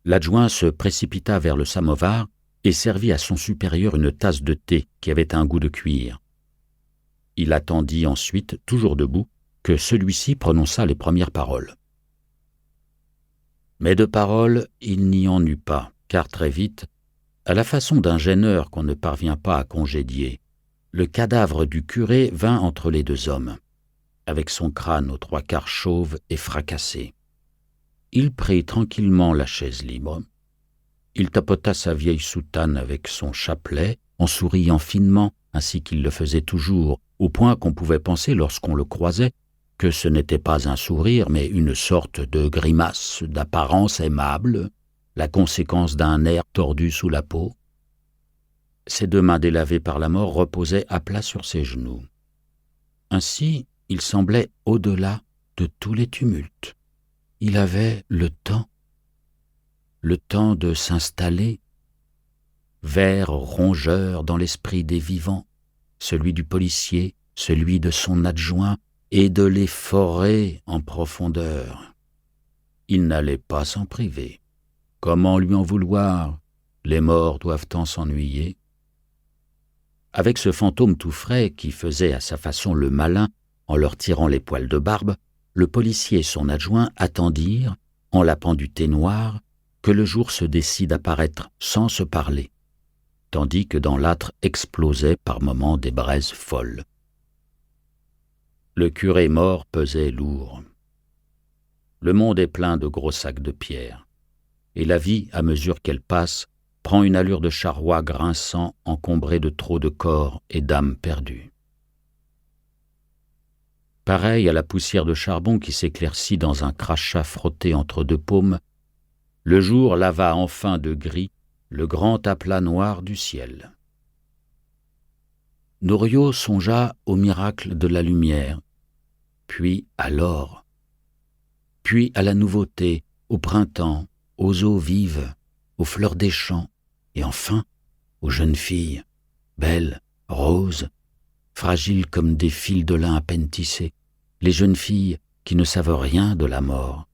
L'adjoint se précipita vers le samovar et servit à son supérieur une tasse de thé qui avait un goût de cuir. Il attendit ensuite, toujours debout, que celui-ci prononçât les premières paroles. Mais de paroles, il n'y en eut pas, car très vite, à la façon d'un gêneur qu'on ne parvient pas à congédier, le cadavre du curé vint entre les deux hommes, avec son crâne aux trois quarts chauve et fracassé. Il prit tranquillement la chaise libre. Il tapota sa vieille soutane avec son chapelet, en souriant finement, ainsi qu'il le faisait toujours, au point qu'on pouvait penser, lorsqu'on le croisait, que ce n'était pas un sourire, mais une sorte de grimace d'apparence aimable, la conséquence d'un nerf tordu sous la peau. Ses deux mains délavées par la mort reposaient à plat sur ses genoux. Ainsi, il semblait au-delà de tous les tumultes. Il avait le temps de s'installer, ver rongeur dans l'esprit des vivants, celui du policier, celui de son adjoint, et de les forer en profondeur. Il n'allait pas s'en priver. Comment lui en vouloir? Les morts doivent tant s'ennuyer. Avec ce fantôme tout frais qui faisait à sa façon le malin en leur tirant les poils de barbe, le policier et son adjoint attendirent, en lapant du thé noir, que le jour se décide à paraître sans se parler, tandis que dans l'âtre explosaient par moments des braises folles. Le curé mort pesait lourd. Le monde est plein de gros sacs de pierre, et la vie, à mesure qu'elle passe, prend une allure de charroi grinçant encombré de trop de corps et d'âmes perdues. Pareil à la poussière de charbon qui s'éclaircit dans un crachat frotté entre deux paumes, le jour lava enfin de gris le grand aplat noir du ciel. Nouriot songea au miracle de la lumière, puis à l'or, puis à la nouveauté, au printemps, aux eaux vives, aux fleurs des champs, et enfin aux jeunes filles, belles, roses, fragiles comme des fils de lin à peine tissés, les jeunes filles qui ne savent rien de la mort,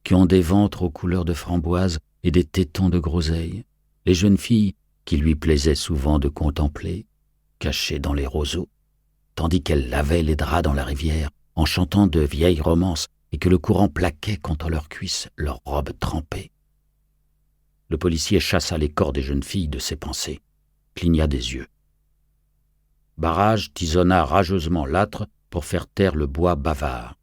qui ont des ventres aux couleurs de framboise et des tétons de groseille, les jeunes filles qui lui plaisait souvent de contempler, cachées dans les roseaux, tandis qu'elles lavaient les draps dans la rivière, en chantant de vieilles romances et que le courant plaquait contre leurs cuisses leurs robes trempées. Le policier chassa les corps des jeunes filles de ses pensées, cligna des yeux. Barrage tisonna rageusement l'âtre pour faire taire le bois bavard.